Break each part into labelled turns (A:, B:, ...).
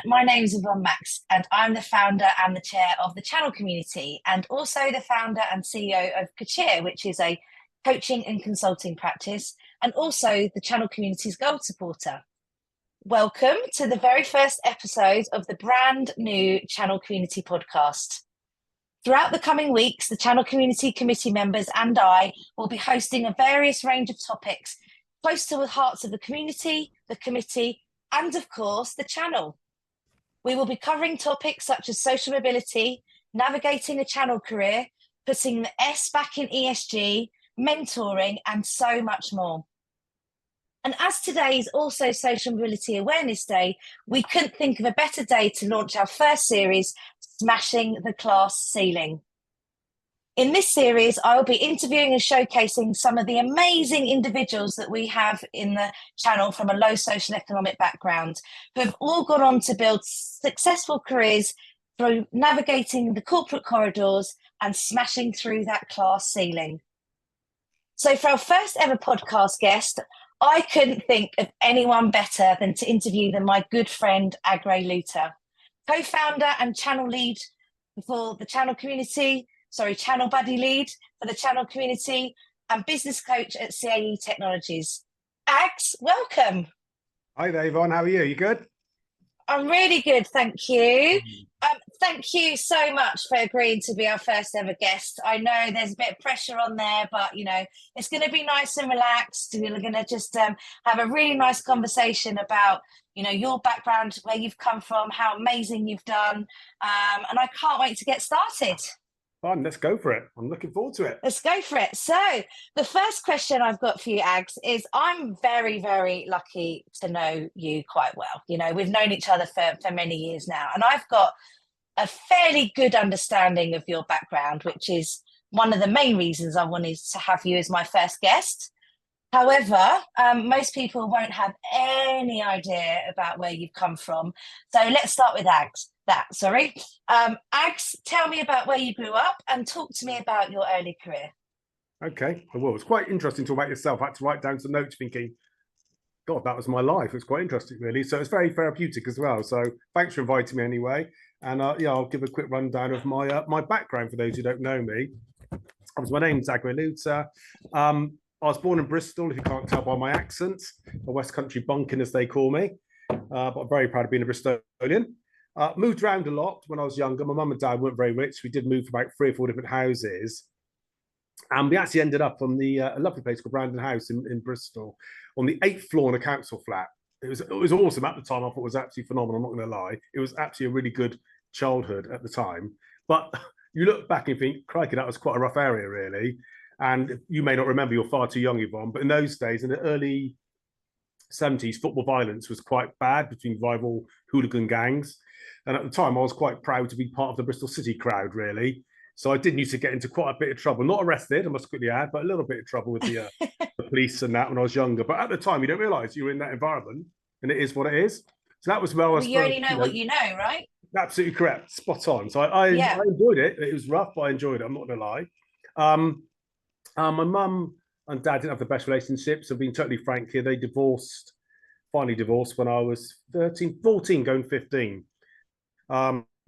A: my name is Yvonne Matzk, and I'm the founder and the chair of the channel community, and also the founder and CEO of Coachere, which is a coaching and consulting practice, and also the channel community's gold supporter. Welcome to the very first episode of the brand new Channel Community podcast. Throughout the coming weeks, the Channel Community Committee members and I will be hosting a various range of topics close to the hearts of the community, the committee, and of course, the channel. We will be covering topics such as social mobility, navigating a channel career, putting the S back in ESG, mentoring, and so much more. And as today is also Social Mobility Awareness Day, we couldn't think of a better day to launch our first series, Smashing the Class Ceiling. In this series, I will be interviewing and showcasing some of the amazing individuals that we have in the channel from a low socio-economic background, who have all gone on to build successful careers through navigating the corporate corridors and smashing through that class ceiling. So for our first ever podcast guest, I couldn't think of anyone better than to interview than my good friend, Aggrey Lutta, co-founder and channel lead for the channel community, channel buddy lead for the channel community and business coach at CAE Technologies. Ags, welcome.
B: Hi there, Yvonne. How are you? You good?
A: I'm really good, thank you. Thank you so much for agreeing to be our first ever guest. I know there's a bit of pressure on there, but you know, it's going to be nice and relaxed. We're going to just have a really nice conversation about, you know, your background, where you've come from, how amazing you've done. And I can't wait to get started.
B: Fun, let's go for it. I'm looking forward to it.
A: Let's go for it. So the first question I've got for you, Ags, is I'm very, very lucky to know you quite well. You know, we've known each other for many years now, and I've got a fairly good understanding of your background, which is one of the main reasons I wanted to have you as my first guest. However, most people won't have any idea about where you've come from. So let's start with Ags. Ags, tell me about where you grew up and talk to me about your early career.
B: Okay, well, it's quite interesting to talk about yourself. I had to write down some notes thinking, God, that was my life. It's quite interesting, really. So it's very therapeutic as well. So thanks for inviting me anyway. And I'll give a quick rundown of my background for those who don't know me. My name's Aggrey Lutta. I was born in Bristol, if you can't tell by my accent, a West Country bunkin, as they call me. But I'm very proud of being a Bristolian. Moved around a lot when I was younger. My mum and dad weren't very rich. We did move to about 3 or 4 different houses. And we actually ended up on a lovely place called Brandon House in Bristol, on the 8th floor in a council flat. It was awesome at the time. I thought it was absolutely phenomenal. I'm not going to lie. It was actually a really good childhood at the time. But you look back and think, crikey, that was quite a rough area, really. And you may not remember, you're far too young, Yvonne, but in those days, in the early 70s, football violence was quite bad between rival hooligan gangs. And at the time, I was quite proud to be part of the Bristol City crowd, really. So I did used to get into quite a bit of trouble. Not arrested, I must quickly add, but a little bit of trouble with the police and that when I was younger. But at the time, you don't realise you're in that environment, and it is what it is. So that was where I was.
A: You already know what you know, right?
B: Absolutely correct. Spot on. So I enjoyed it. It was rough, but I enjoyed it. I'm not going to lie. My mum and dad didn't have the best relationships. So being totally frank here, they finally divorced when I was 14, going 15.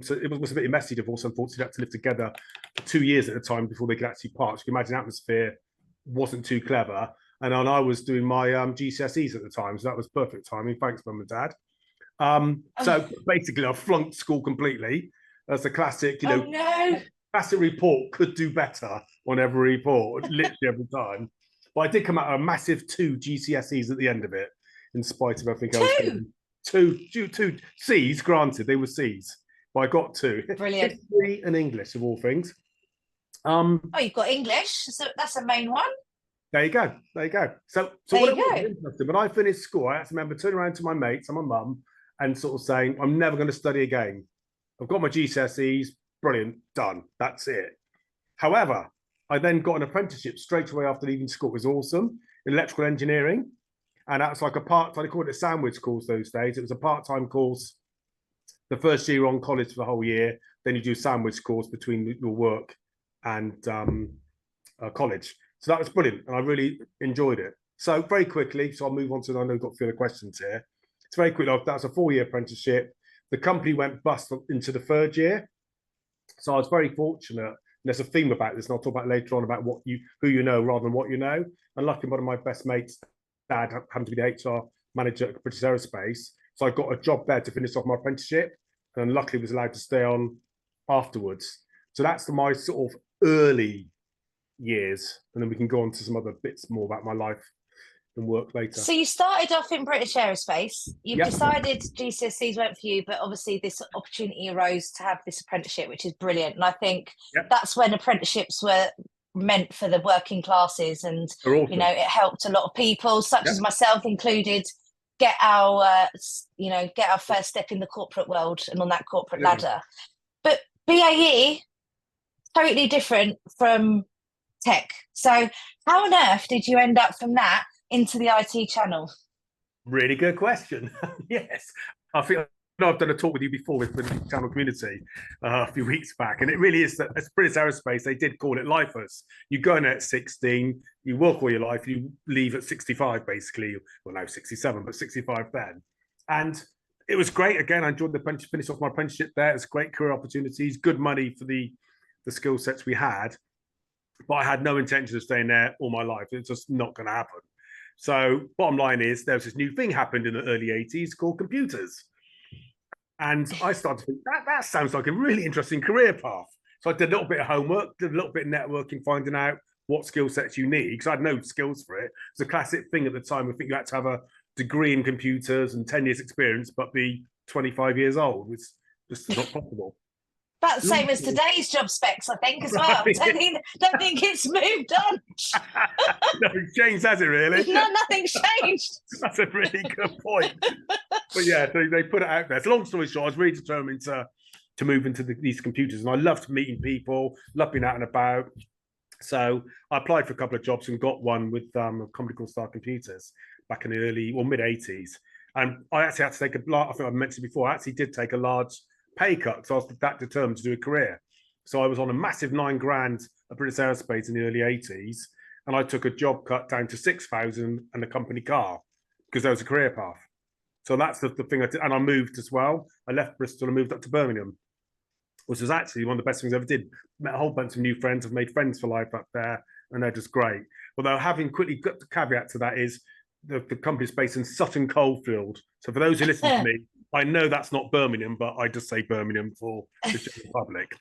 B: So it was a bit of a messy divorce, unfortunately. They had to live together for 2 years at a time before they could actually part. So you can imagine the atmosphere wasn't too clever. And I was doing my GCSEs at the time, so that was perfect timing. Thanks, mum and dad. So basically, I flunked school completely. That's a classic, classic report, could do better on every report, literally every time. But I did come out a massive 2 GCSEs at the end of it, in spite of everything else. Two C's, granted, they were C's, but I got 2.
A: Brilliant.
B: History and English, of all things.
A: You've got English, so that's a main one.
B: There you go. So what it was interesting, when I finished school, I had to remember turning around to my mates and my mum and sort of saying, I'm never going to study again. I've got my GCSEs, brilliant, done. That's it. However, I then got an apprenticeship straight away after leaving school. It was awesome, in electrical engineering. And that's like a part-time, they called it a sandwich course those days. It was a part-time course. The first year on college for the whole year, then you do a sandwich course between your work and college. So that was brilliant, and I really enjoyed it. So very quickly, so I'll move on to, I know we've got a few other questions here. It's very quick. That was a 4-year apprenticeship. The company went bust into the third year. So I was very fortunate. There's a theme about this, and I'll talk about later on about who you know rather than what you know. And luckily, one of my best mates' dad happened to be the HR manager at British Aerospace, so I got a job there to finish off my apprenticeship, and luckily was allowed to stay on afterwards. So that's my sort of early years, and then we can go on to some other bits more about my life and work later.
A: So you started off in British Aerospace. You've
B: Yep.
A: decided GCSEs weren't for you, but obviously this opportunity arose to have this apprenticeship, which is brilliant. And I think that's when apprenticeships were meant for the working classes, and
B: Awesome.
A: you know, it helped a lot of people, such as myself included, get our first step in the corporate world and on that corporate ladder. But BAE, totally different from tech. So how on earth did you end up from that into the IT channel?
B: Really good question. Yes, I think I've done a talk with you before with the channel community a few weeks back, and it really is that as British Aerospace, they did call it lifers. You go in at 16, you work all your life, you leave at 65, basically. Well, no, 67, but 65 then. And it was great. Again, I enjoyed the apprenticeship, finished off my apprenticeship there. It's great career opportunities, good money for the skill sets we had. But I had no intention of staying there all my life. It's just not going to happen. So bottom line is there was this new thing happened in the early 80s called computers. And I started to think, that sounds like a really interesting career path. So I did a little bit of homework, did a little bit of networking, finding out what skill sets you need, because I had no skills for it. It's a classic thing at the time. I think you had to have a degree in computers and 10 years experience, but be 25 years old. It's just not possible.
A: About the same as today's job specs, I think, as well. Don't think it's moved on.
B: No, it's changed, has it really?
A: No, nothing's changed.
B: That's a really good point. But yeah, so they put it out there. So long story short, I was really determined to move into these computers, and I loved meeting people, loved being out and about. So I applied for a couple of jobs and got one with a company called Star Computers back in the early or mid 80s. And I actually had to take I think I mentioned before, I actually did take a large pay cut, so I was that determined to do a career. So I was on a massive $9,000 at British Aerospace in the early 80s, and I took a job cut down to 6,000 and a company car because there was a career path. So that's the thing I did. And I moved as well. I left Bristol and moved up to Birmingham, which was actually one of the best things I ever did. Met a whole bunch of new friends. I've made friends for life up there, and they're just great. Although having quickly got the caveat to that is the company's based in Sutton Coldfield. So for those who listen to me, I know that's not Birmingham, but I just say Birmingham for the general public.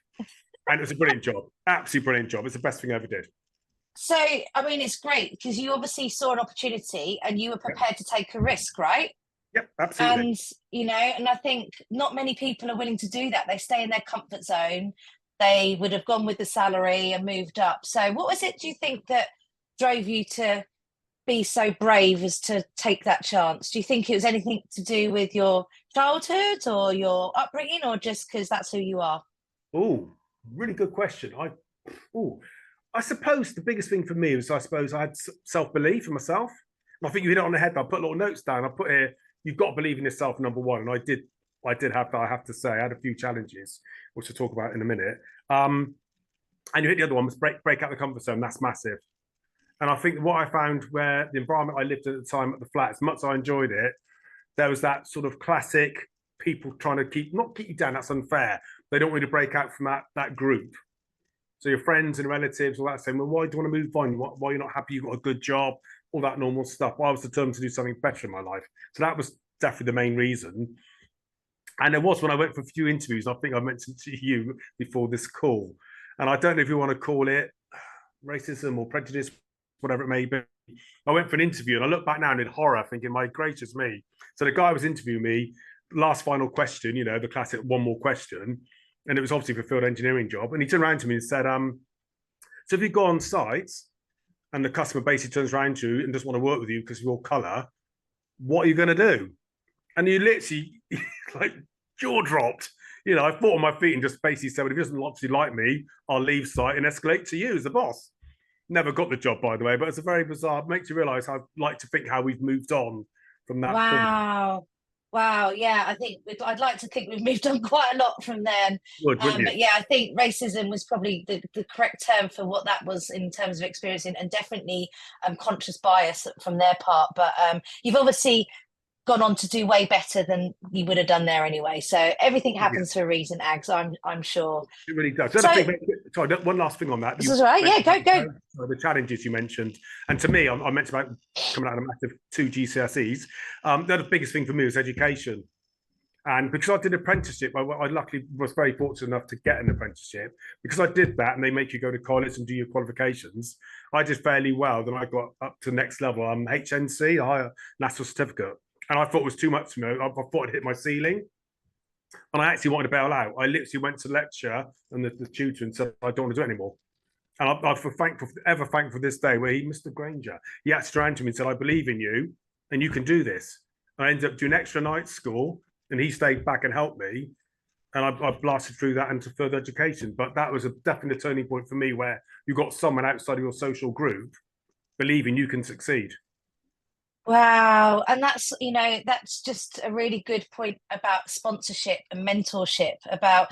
B: And it was a brilliant job, absolutely brilliant job. It's the best thing I ever did.
A: So, I mean, it's great because you obviously saw an opportunity and you were prepared to take a risk, right?
B: Yep, absolutely.
A: And, you know, and I think not many people are willing to do that. They stay in their comfort zone. They would have gone with the salary and moved up. So what was it, do you think, that drove you to be so brave as to take that chance? Do you think it was anything to do with your childhood or your upbringing, or just because that's who you are?
B: Oh, really good question. I suppose the biggest thing for me was I had self-belief in myself. And I think you hit it on the head. I put little notes down. I put here, you've got to believe in yourself, number one. And I did have that, I have to say. I had a few challenges, which we'll talk about in a minute. And you hit the other one was break out the comfort zone. That's massive. And I think what I found, where the environment I lived at the time at the flat, as much as I enjoyed it, there was that sort of classic people trying to not keep you down. That's unfair. They don't want you to break out from that group. So your friends and relatives, all that, saying, well, why do you want to move on? Why you're not happy? You've got a good job, all that normal stuff. Well, I was determined to do something better in my life. So that was definitely the main reason. And there was when I went for a few interviews, I think I mentioned to you before this call, and I don't know if you want to call it racism or prejudice, whatever it may be. I went for an interview and I look back now and in horror thinking, my gracious me. So the guy was interviewing me, last final question, you know, the classic one more question. And it was obviously for a field engineering job. And he turned around to me and said, so if you go on site and the customer basically turns around to you and doesn't want to work with you because of your colour, what are you going to do? And you literally, like, jaw dropped. You know, I thought on my feet and just basically said, well, if he doesn't obviously like me, I'll leave site and escalate to you as the boss. Never got the job, by the way, but it's a very bizarre, it makes you realise how I'd like to think how we've moved on from that
A: Wow. Point. Wow, yeah, I think I'd like to think we've moved on quite a lot from then. But yeah, I think racism was probably the correct term for what that was in terms of experiencing, and definitely conscious bias from their part. But you've obviously gone on to do way better than you would have done there anyway. So everything
B: Yeah,
A: happens for a reason, Ags. I'm sure.
B: it really does.
A: So
B: Sorry, one last thing on that.
A: this
B: You
A: is all right. Yeah, go.
B: the challenges you mentioned, and to me, I mentioned about coming out of a massive 2 GCSEs. They're the biggest thing for me was education. And because I did apprenticeship, I luckily was very fortunate enough to get an apprenticeship. Because I did that, and they make you go to college and do your qualifications, I did fairly well. Then I got up to the next level, HNC, a higher national certificate. And I thought it was too much for me. I thought I'd hit my ceiling. And I actually wanted to bail out. I literally went to lecture, and the tutor and said, I don't want to do it anymore. And I'm ever thankful this day, where Mr. Granger, he actually turned to me and said, I believe in you, and you can do this. I ended up doing extra night school, and he stayed back and helped me, and I blasted through that into further education. But that was a definite turning point for me, where you got someone outside of your social group believing you can succeed.
A: Wow. And that's just a really good point about sponsorship and mentorship, about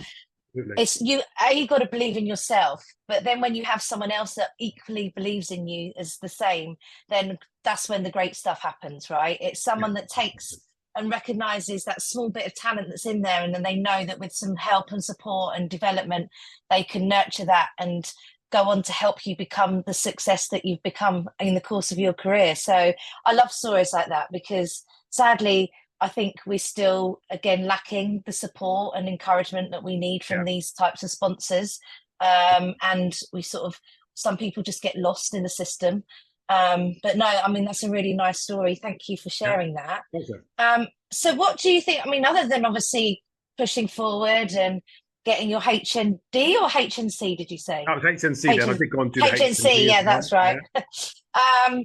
B: Absolutely.
A: it's you got to believe in yourself, but then when you have someone else that equally believes in you as the same, then that's when the great stuff happens, right? It's someone that takes and recognizes that small bit of talent that's in there, and then they know that with some help and support and development, they can nurture that and go on to help you become the success that you've become in the course of your career. So I love stories like that, because sadly I think we're still, again, lacking the support and encouragement that we need from these types of sponsors. And some people just get lost in the system. But no, I mean, that's a really nice story. Thank you for sharing that. So what do you think, I mean, other than obviously pushing forward and getting your HND or HNC, did you say?
B: That was HNC then. I did go on to the
A: HNC, yeah, that's right. Yeah.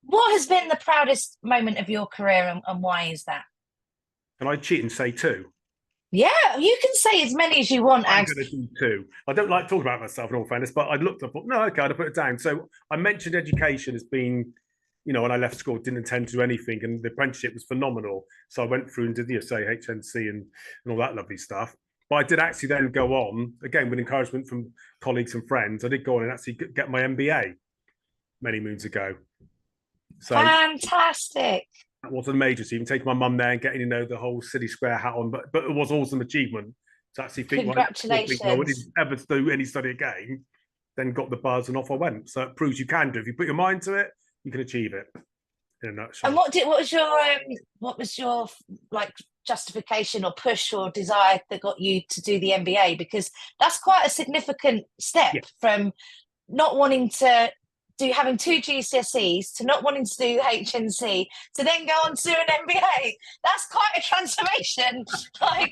A: What has been the proudest moment of your career, and why is that?
B: Can I cheat and say 2?
A: Yeah, you can say as many as you want,
B: I'm
A: Ags.
B: going to do 2. I don't like talking about myself in all fairness, but I looked up, no, okay, I'll put it down. So I mentioned education as being, when I left school, didn't intend to do anything, and the apprenticeship was phenomenal. So I went through and did, say, HNC and all that lovely stuff. But I did actually then go on, again, with encouragement from colleagues and friends, I did go on and actually get my MBA many moons ago. So
A: fantastic.
B: That was a major achievement, taking my mum there and getting, the whole City Square hat on. But it was also an achievement to actually think,
A: congratulations.
B: I wouldn't ever do any study again. Then got the buzz and off I went. So it proves you can do. If you put your mind to it, you can achieve it. In a nutshell.
A: And what was your like justification or push or desire that got you to do the MBA? Because that's quite a significant step from not wanting to having 2 GCSEs to not wanting to do HNC to then go on to do an MBA. That's quite a transformation. I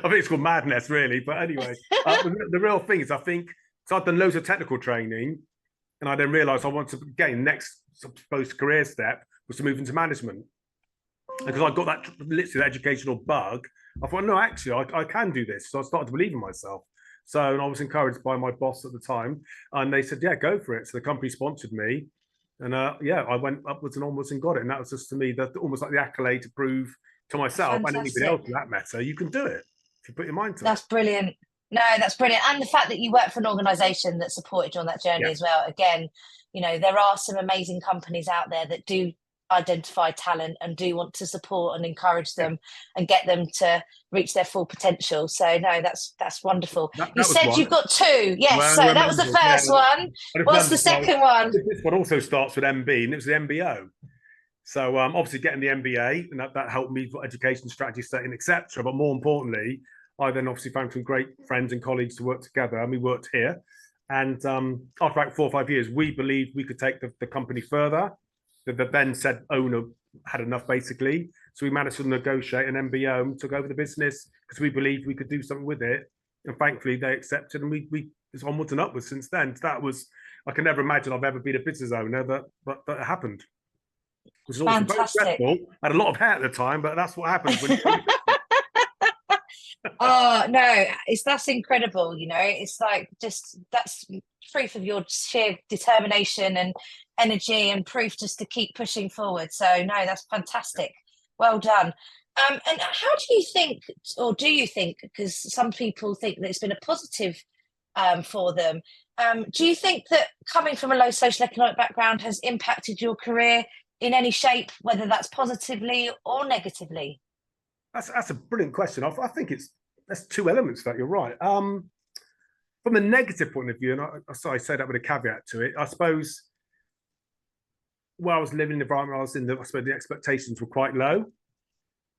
B: think it's called madness, really. But anyway, the real thing is, I think, so I've done loads of technical training, and I then realised I wanted to, again, next supposed career step was to move into management. Because I got that literally educational bug, I thought, no, actually, I can do this. So I started to believe in myself. So, and I was encouraged by my boss at the time, and they said, yeah, go for it. So the company sponsored me, and I went upwards and onwards and got it. And that was just, to me, that almost like the accolade to prove to myself and anybody else for that matter, you can do it if you put your mind to it.
A: That's brilliant. No, that's brilliant. And the fact that you work for an organisation that supported you on that journey as well. Again, there are some amazing companies out there that do identify talent and do want to support and encourage them and get them to reach their full potential. So no, that's wonderful. You said you've got 2. Yes, well, so that was the first one. What's the second one?
B: This one also starts with MB, and it was the MBO. So obviously getting the MBA, and that helped me for education strategy setting, etc. But more importantly, I then obviously found some great friends and colleagues to work together, and we worked here. And after about 4 or 5 years, we believed we could take the company further. The then said owner had enough, basically. So we managed to negotiate an MBO and took over the business because we believed we could do something with it. And thankfully, they accepted, and we it's onwards and upwards since then. So that was, I can never imagine I've ever been a business owner that happened. Which is also very stressful. I had a lot of hair at the time, but that's what happens when
A: Oh no, that's incredible. It's like that's proof of your sheer determination and energy, and proof just to keep pushing forward. So no, that's fantastic. Well done. And how do you think, or do you think, because some people think that it's been a positive for them, do you think that coming from a low social economic background has impacted your career in any shape, whether that's positively or negatively?
B: That's a brilliant question. I think there's two elements to that. You're right. From a negative point of view, and I say that with a caveat to it, I suppose where I was living in the environment I was in, I suppose the expectations were quite low.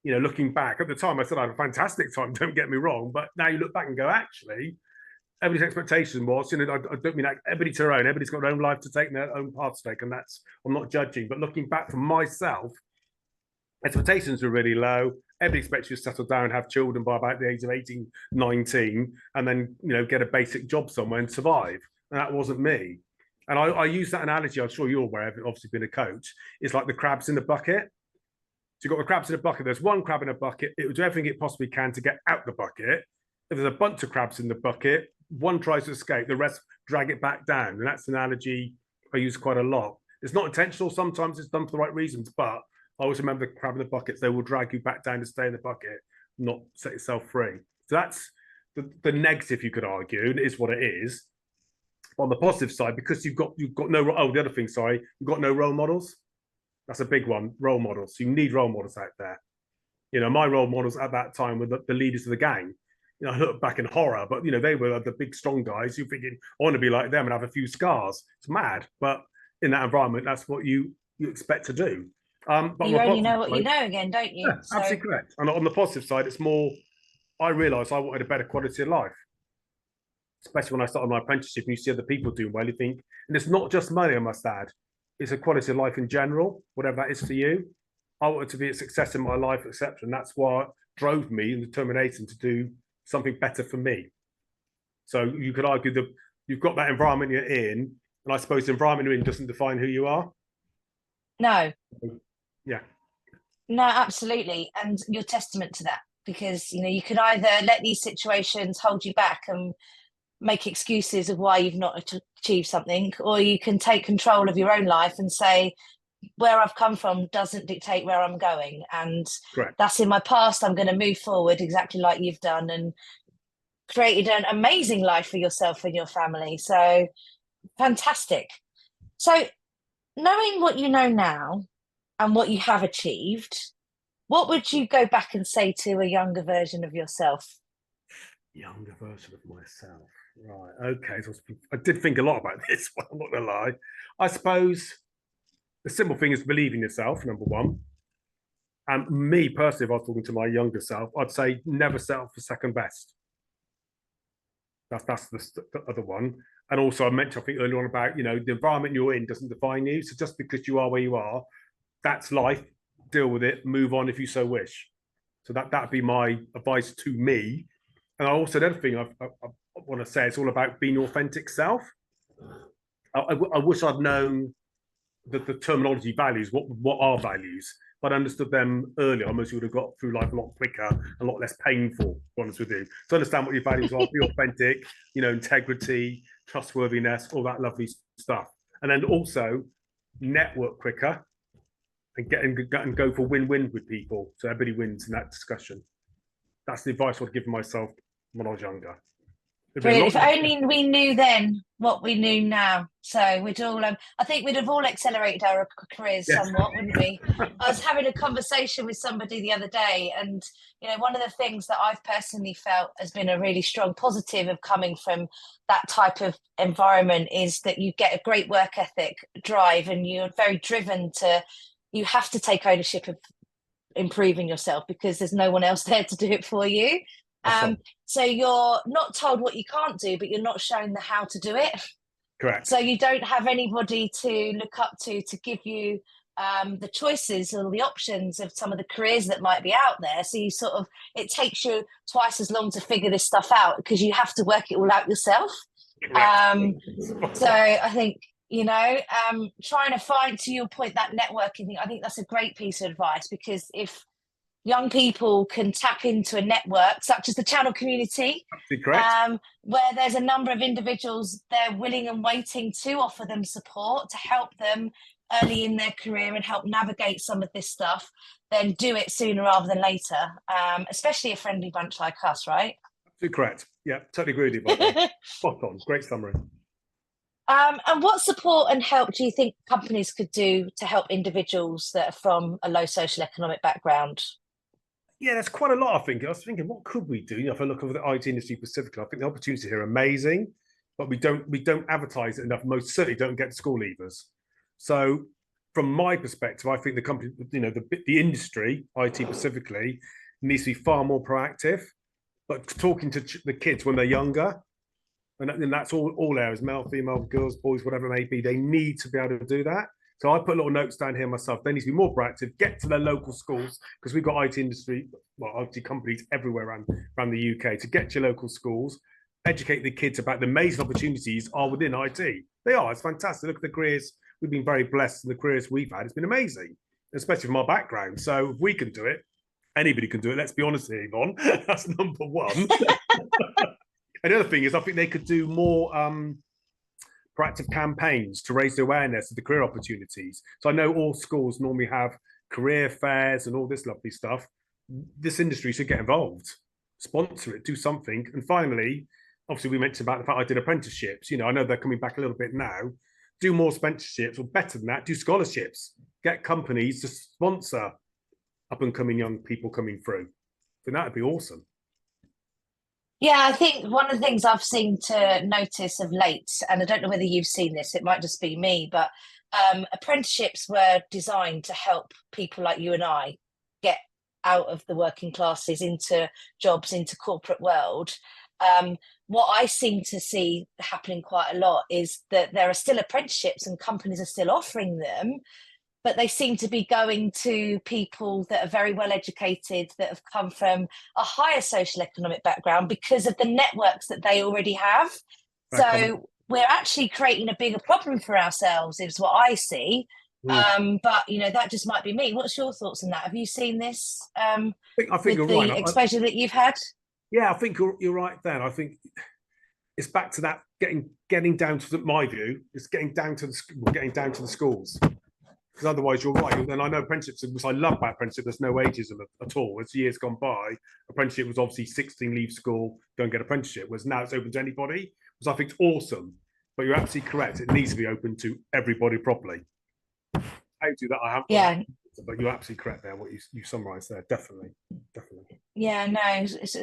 B: Looking back at the time, I said I had a fantastic time. Don't get me wrong, but now you look back and go, actually, everybody's expectation was, I don't mean that everybody to their own. Everybody's got their own life to take and their own path to take, and I'm not judging. But looking back from myself, expectations were really low. Everybody expects you to settle down and have children by about the age of 18, 19, and then, get a basic job somewhere and survive. And that wasn't me. And I use that analogy, I'm sure you're aware of it, obviously being a coach. It's like the crabs in the bucket. So you've got the crabs in a bucket. There's one crab in a bucket. It will do everything it possibly can to get out the bucket. If there's a bunch of crabs in the bucket, one tries to escape, the rest drag it back down. And that's an analogy I use quite a lot. It's not intentional. Sometimes it's done for the right reasons, but I always remember the crab in the buckets. They will drag you back down to stay in the bucket, not set yourself free. So that's the negative, you could argue, and it is what it is. On the positive side, because you've got the other thing, sorry, you've got no role models. That's a big one, role models. So you need role models out there. My role models at that time were the leaders of the gang. I look back in horror, but they were the big strong guys. You're thinking, I want to be like them and have a few scars. It's mad, but in that environment, that's what you expect to do.
A: But you only know what you know again, don't you?
B: Yeah, absolutely correct. And on the positive side, it's more, I realised I wanted a better quality of life. Especially when I started my apprenticeship and you see other people doing well, you think, and it's not just money, I must add, it's a quality of life in general, whatever that is for you. I wanted to be a success in my life, etc. And that's what drove me and determination to do something better for me. So you could argue that you've got that environment you're in, and I suppose the environment you're in doesn't define who you are.
A: No.
B: Yeah.
A: No, absolutely. And you're testament to that, because, you could either let these situations hold you back and make excuses of why you've not achieved something, or you can take control of your own life and say, where I've come from doesn't dictate where I'm going. And
B: Correct.
A: That's in my past. I'm going to move forward exactly like you've done and created an amazing life for yourself and your family. So fantastic. So knowing what you know now and what you have achieved, what would you go back and say to a younger version of yourself?
B: Younger version of myself. Right. Okay. So I did think a lot about this one, I'm not going to lie. I suppose the simple thing is believe in yourself, number one. And me personally, if I was talking to my younger self, I'd say never settle for second best. That's the other one. And also I mentioned, I think earlier on about, the environment you're in doesn't define you. So just because you are where you are, that's life. Deal with it, move on if you so wish. So that'd be my advice to me. And also the other thing I want to say, it's all about being your authentic self. I wish I'd known the terminology values, what are values, but I understood them earlier. I almost would have got through life a lot quicker, a lot less painful, to be honest with you. So understand what your values are, be authentic, integrity, trustworthiness, all that lovely stuff. And then also network quicker and go for win-win with people. So everybody wins in that discussion. That's the advice I'd give myself when I was younger.
A: If only we knew then what we knew now. So we'd all, I think we'd have all accelerated our careers somewhat, wouldn't we? I was having a conversation with somebody the other day, and one of the things that I've personally felt has been a really strong positive of coming from that type of environment is that you get a great work ethic, drive, and you're very driven to. You have to take ownership of improving yourself because there's no one else there to do it for you. So you're not told what you can't do, but you're not shown the how to do it.
B: Correct.
A: So you don't have anybody to look up to give you the choices or the options of some of the careers that might be out there. So you it takes you twice as long to figure this stuff out because you have to work it all out yourself. So I think, trying to find, to your point, that networking thing, I think that's a great piece of advice, because if young people can tap into a network such as the channel community, where there's a number of individuals they're willing and waiting to offer them support to help them early in their career and help navigate some of this stuff, then do it sooner rather than later, especially a friendly bunch like us, right?
B: Absolutely correct. Yeah, totally agree with you. Spot on. Great summary.
A: And what support and help do you think companies could do to help individuals that are from a low social economic background?
B: Yeah, there's quite a lot. I was thinking, what could we do? If I look over the IT industry specifically, I think the opportunities here are amazing, but we don't advertise it enough. Most certainly don't get school leavers. So, from my perspective, I think the company, the industry, IT specifically, needs to be far more proactive. But talking to the kids when they're younger, and that's all areas, male, female, girls, boys, whatever it may be, they need to be able to do that. So I put little notes down here myself. They need to be more proactive, get to their local schools, because we've got IT industry, IT companies everywhere around the UK, to get to your local schools, educate the kids about the amazing opportunities are within IT. They are. It's fantastic. Look at the careers. We've been very blessed in the careers we've had. It's been amazing, especially from our background. So if we can do it, anybody can do it. Let's be honest here, Yvonne. That's number one. And the other thing is, I think they could do more proactive campaigns to raise the awareness of the career opportunities. So I know all schools normally have career fairs and all this lovely stuff. This industry should get involved, sponsor it, do something. And finally, obviously, we mentioned about the fact I did apprenticeships. I know they're coming back a little bit now. Do more apprenticeships, or better than that, do scholarships. Get companies to sponsor up and coming young people coming through. So that would be awesome.
A: Yeah, I think one of the things I've seen to notice of late, and I don't know whether you've seen this, it might just be me, but apprenticeships were designed to help people like you and I get out of the working classes into jobs, into corporate world. What I seem to see happening quite a lot is that there are still apprenticeships and companies are still offering them, but they seem to be going to people that are very well educated, that have come from a higher social economic background because of the networks that they already have. So we're actually creating a bigger problem for ourselves, is what I see. But that just might be me. What's your thoughts on that? Have you seen this
B: I think
A: with
B: you're
A: the
B: right.
A: exposure that you've had?
B: Yeah, I think you're right there. I think it's back to that getting down to my view. It's getting down to the schools. Because otherwise, you're right. And I know apprenticeships, which I love about apprenticeship, there's no ageism at all. As years gone by, apprenticeship was obviously 16, leave school, go and get apprenticeship, whereas now it's open to anybody, which I think is awesome. But you're absolutely correct. It needs to be open to everybody properly. How to do that, I haven't.
A: Yeah.
B: But you're absolutely correct there, what you summarised there. Definitely.
A: Yeah, no, it's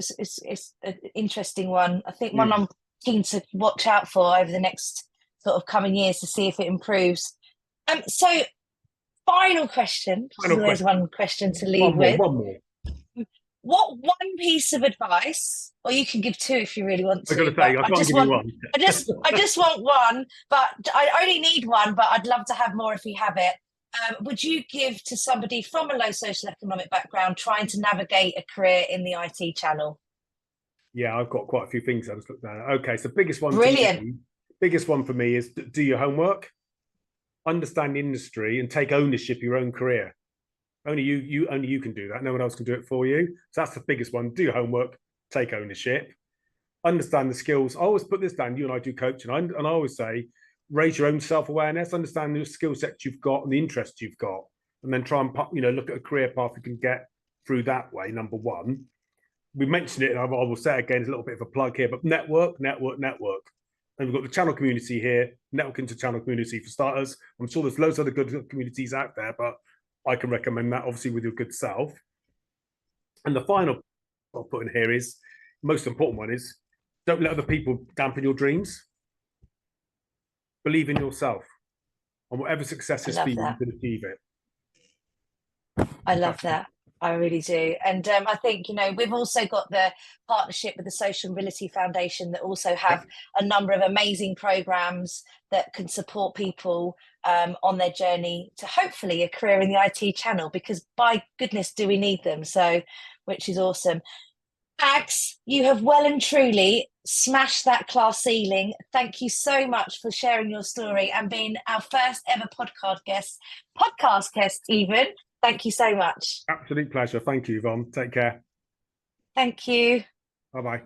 A: an interesting one. I think one I'm keen to watch out for over the next sort of coming years to see if it improves. So final question. There's one question to leave with.
B: One more.
A: What one piece of advice, or you can give two if you really want to.
B: I can't give you one.
A: I just want one, but I only need one, but I'd love to have more if you have it. Would you give to somebody from a low social economic background trying to navigate a career in the IT channel?
B: Yeah, I've got quite a few things I just looked at. Okay, so biggest one for me is do your homework, understand the industry, and take ownership of your own career. Only you can do that. No one else can do it for you. So that's the biggest one. Do your homework, take ownership, understand the skills. I always put this down. You and I do coaching, and I always say, raise your own self-awareness, understand the skill sets you've got and the interests you've got, and then try and look at a career path you can get through that way. Number one, we mentioned it, and I will say it again, it's a little bit of a plug here, but network. And we've got the channel community here, networking to channel community for starters. I'm sure there's loads of other good communities out there, but I can recommend that, obviously, with your good self. And the final I'll put in here is, most important one is, don't let other people dampen your dreams. Believe in yourself. And whatever success is for you, you can achieve it.
A: I love that. I really do. And I think, we've also got the partnership with the Social Mobility Foundation that also have a number of amazing programs that can support people on their journey to hopefully a career in the IT channel, because by goodness, do we need them? So, which is awesome. Max, you have well and truly smashed that class ceiling. Thank you so much for sharing your story and being our first ever podcast guest even. Thank you so much.
B: Absolute pleasure. Thank you, Yvonne. Take care.
A: Thank you.
B: Bye-bye.